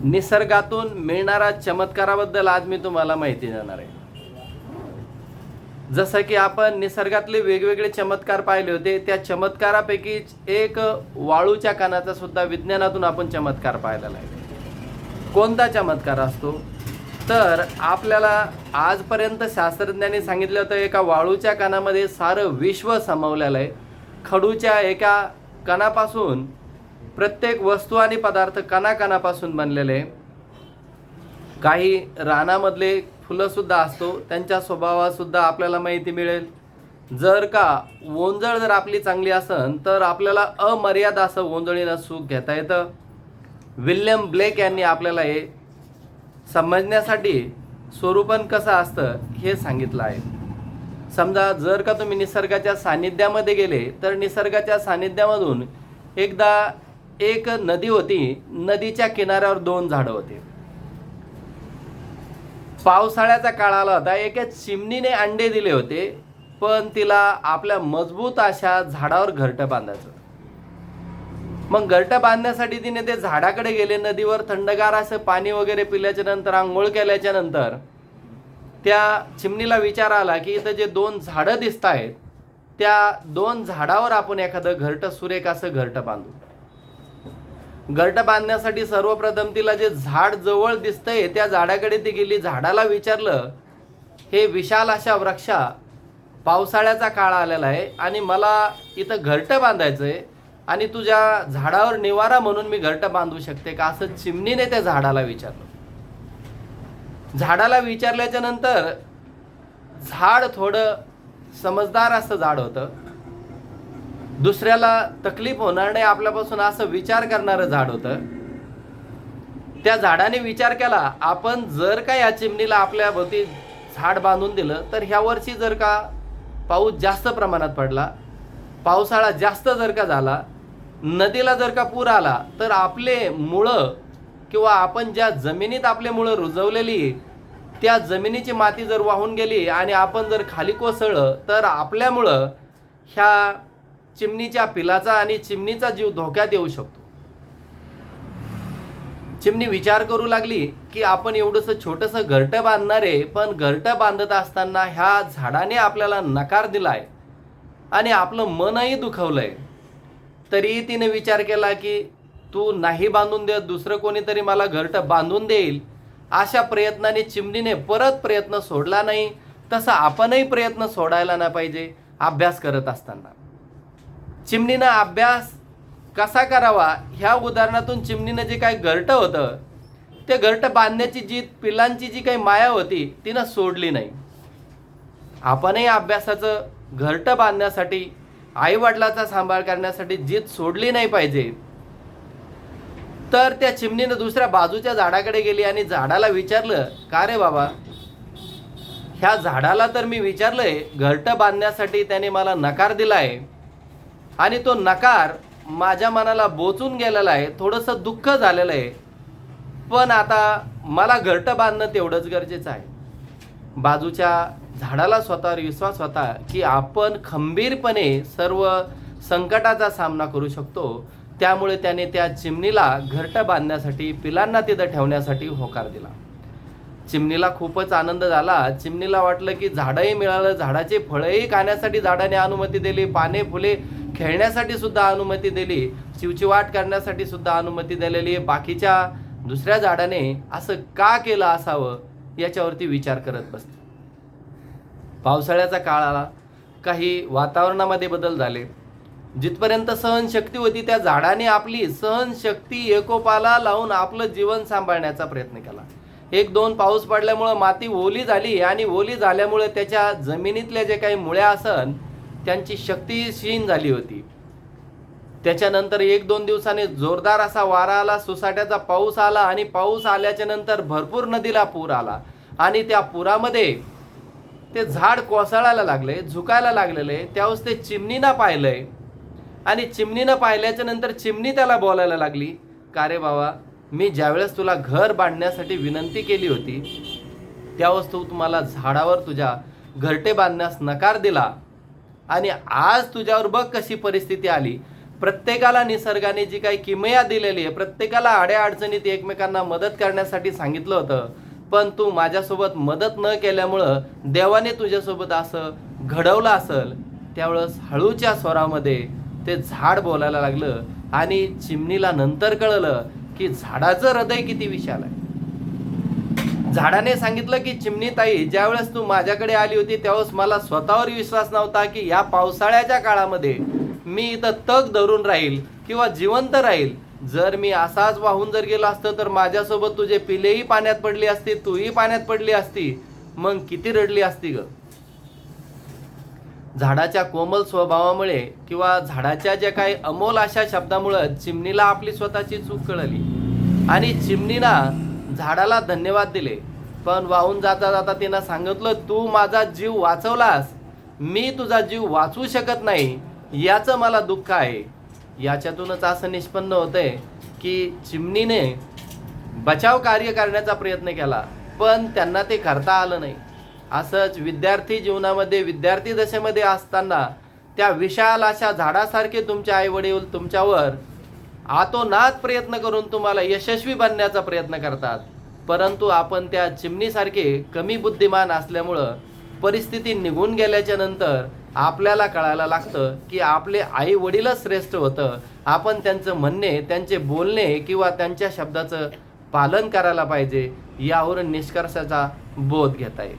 निसर्गातून मिळणाऱ्या चमत्काराबद्दल आज मी तुम्हाला माहिती देणार आहे. जसं की आपण निसर्गातले वेगवेगळे चमत्कार पाहिले होते, त्या चमत्कारापैकी एक वाळूच्या कणाचा सुद्धा विज्ञानातून आपण चमत्कार पाहिलेला आहे. कोणता चमत्कार असतो तर आपल्याला आजपर्यंत शास्त्रज्ञांनी सांगितलं होतं एका वाळूच्या कणामध्ये सारं विश्व सामावलेलं आहे. खडूच्या एका कणापासून प्रत्येक वस्तू आणि पदार्थ कणाकणापासून बनलेले. काही रानामधले फुलंसुद्धा असतो, त्यांच्या स्वभावासुद्धा आपल्याला माहिती मिळेल. जर का ओंजळ जर आपली चांगली असेल तर आपल्याला अमर्याद असं ओंजळीनं सुख घेता येतं. विल्यम ब्लेक यांनी आपल्याला हे समजण्यासाठी स्वरूपन कसं असतं हे सांगितलं आहे. समजा जर का तुम्ही निसर्गाच्या सानिध्यामध्ये गेले तर निसर्गाच्या सानिध्यामधून एकदा एक नदी होती. नदीच्या किनाऱ्यावर 2 झाडं होते. पावसाळ्याचा काळ आला होता. एका चिमणीने अंडे दिले होते, पण तिला आपल्या मजबूत अशा झाडावर घरटं बांधायचं. मग घरटं बांधण्यासाठी तिने ते झाडाकडे गेले. नदीवर थंडगार असं पाणी वगैरे पिल्याच्या नंतर, आंघोळ केल्याच्या नंतर त्या चिमणीला विचार आला की इथं जे 2 झाडं दिसत आहेत त्या 2 झाडावर आपण एखादं घरटं, सुरेख असं घरटं बांधू. घरटं बांधण्यासाठी सर्वप्रथम तिला जे झाड जवळ दिसतंय त्या झाडाकडे ती गेली. झाडाला विचारलं, हे विशाल अशा वृक्षा, पावसाळ्याचा काळ आलेला आहे आणि मला इथं घरटं बांधायचं आहे आणि तुझ्या झाडावर निवारा म्हणून मी घरटं बांधू शकते का, असं चिमणीने त्या झाडाला विचारलं. झाडाला विचारल्याच्या नंतर झाड थोडं समजदार असं झाड होतं. दुसऱ्याला तकलीफ होणार नाही आपल्यापासून असं विचार करणारं झाड होतं. त्या झाडाने विचार केला, आपण जर का या चिमणीला आपल्या भोवती झाड बांधून दिलं तर ह्या वर्षी जर का पाऊस जास्त प्रमाणात पडला, पावसाळा जास्त जर का झाला, नदीला जर का पूर आला तर आपले मुळं किंवा आपण ज्या जमिनीत आपले मुळं रुजवलेली त्या जमिनीची माती जर वाहून गेली आणि आपण जर खाली कोसळलं तर आपल्यामुळं ह्या चिमणीच्या पिलाचा आणि चिमणीचा जीव धोक्यात येऊ शकतो. चिमणी विचार करू लागली की आपण एवढंसं छोटंसं घरटं बांधणार आहे, पण घरटं बांधत असताना ह्या झाडाने आपल्याला नकार दिलाय आणि आपलं मनही दुखवलंय. तरी तिने विचार केला की तू नाही बांधून देत, दुसरं कोणीतरी मला घरटं बांधून देईल. अशा प्रयत्नाने चिमणीने परत प्रयत्न सोडला नाही. तसं आपणही प्रयत्न सोडायला नाही पाहिजे. अभ्यास करत असताना चिमणीनं अभ्यास कसा करावा ह्या उदाहरणातून चिमणीनं जे काही घरटं होतं ते घरटं बांधण्याची जी पिलांची जी काही माया होती तिनं सोडली नाही. आपणही अभ्यासाचं घरटं बांधण्यासाठी, आईवडिलाचा सांभाळ करण्यासाठी जिद सोडली नाही पाहिजे. तर त्या चिमणीनं दुसऱ्या बाजूच्या झाडाकडे गेली आणि झाडाला विचारलं, का रे बाबा, ह्या झाडाला तर मी विचारलंय घरटं बांधण्यासाठी, त्याने मला नकार दिलाय आणि तो नकार माझ्या मनाला बोचून गेलेला आहे, थोडंसं दुःख झालेलं आहे, पण आता मला घरटं बांधणं तेवढंच गरजेचं आहे. बाजूच्या झाडाला स्वतःवर विश्वास होता की आपण खंबीरपणे सर्व संकटाचा सामना करू शकतो. त्यामुळे त्याने त्या चिमणीला घरटं बांधण्यासाठी, पिलांना तिथं ठेवण्यासाठी होकार दिला. चिमणीला खूपच आनंद झाला. चिमणीला वाटलं की झाडंही मिळालं, झाडाचे फळंही खाण्यासाठी झाडाने अनुमती दिली, पाने फुले खेळण्यासाठी सुद्धा अनुमती दिली, चिवचिवाट करण्यासाठी सुद्धा अनुमती दिलेली. बाकीच्या दुसऱ्या झाडाने असं का केलं असावं याच्यावरती विचार करत बसले. पावसाळ्याचा काळ आला, काही वातावरणामध्ये बदल झाले. जिथपर्यंत सहनशक्ती होती त्या झाडाने आपली सहनशक्ती एकोपाला लावून आपलं जीवन सांभाळण्याचा प्रयत्न केला. 1-2 पाऊस पडल्यामुळं माती ओली झाली आणि ओली झाल्यामुळे त्याच्या जमिनीतल्या जे काही मुळ्या असन त्यांची शक्ती क्षीण झाली होती. त्याच्यानंतर 1-2 दिवसांनी जोरदार असा वारा आला, सुसाट्याचा पाऊस आला आणि पाऊस आल्याच्या नंतर भरपूर नदीला पूर आला आणि त्या पुरामध्ये ते झाड कोसळायला लागले, झुकायला लागलेले. त्यावेळेस ते चिमणीनं पाहिलंय आणि चिमणीनं पाहिल्याच्या नंतर चिमणी त्याला बोलायला लागली, का रे बाबा, मी ज्यावेळेस तुला घर बांधण्यासाठी विनंती केली होती त्यावेळेस तू तुम्हाला झाडावर तुझ्या घरटे बांधण्यास नकार दिला आणि आज तुझ्यावर बघ कशी परिस्थिती आली. प्रत्येकाला निसर्गाने जी काही किमया दिलेली आहे, प्रत्येकाला अडचणीत एकमेकांना मदत करण्यासाठी सांगितलं होतं, पण तू माझ्यासोबत मदत न केल्यामुळं देवाने तुझ्यासोबत असं घडवलं असेल. त्यावेळेस हळूच्या स्वरामध्ये ते झाड बोलायला लागलं आणि चिमणीला नंतर कळलं की झाडाचं हृदय किती विशाल आहे. झाडाने सांगितलं की चिमणीताई, ज्यावेळेस तू माझ्याकडे आली होती त्यावेळेस मला स्वतःवर विश्वास नव्हता की या पावसाळ्याच्या काळामध्ये मी इथं तग धरून राहील किंवा जिवंत राहील. जर मी असाच वाहून जर गेलो असतं तर माझ्यासोबत तुझे पिलेही पाण्यात पडली असती, तूही पाण्यात पडली असती, मग किती रडली असती ग. झाडाच्या कोमल स्वभावामुळे किंवा झाडाच्या ज्या काही अमोल अशा शब्दामुळे चिमणीला आपली स्वतःची चूक कळली आणि चिमणीना झाडाला धन्यवाद दिले. पण वाहून जाता जाता तिनं सांगितलं, तू माझा जीव वाचवलास, मी तुझा जीव वाचवू शकत नाही, याचं मला दुःख आहे. याच्यातूनच असं निष्पन्न होतंय की चिमणीने बचाव कार्य करण्याचा प्रयत्न केला पण त्यांना ते करता आलं नाही. असंच विद्यार्थी जीवनामध्ये, विद्यार्थी दशेमध्ये असताना त्या विशाल अशा झाडासारखे तुमचे आई वडील तुमच्यावर आतोनात प्रयत्न करून तुम्हाला यशस्वी बनण्याचा प्रयत्न करतात, परंतु आपण त्या चिमणीसारखे कमी बुद्धिमान असल्यामुळं परिस्थिती निघून गेल्याच्या नंतर आपल्याला कळायला लागतं की आपले आई वडीलच श्रेष्ठ होतं. आपण त्यांचं म्हणणे, त्यांचे बोलणे किंवा त्यांच्या शब्दाचं पालन करायला पाहिजे, यावरून निष्कर्षाचा बोध घेता येईल.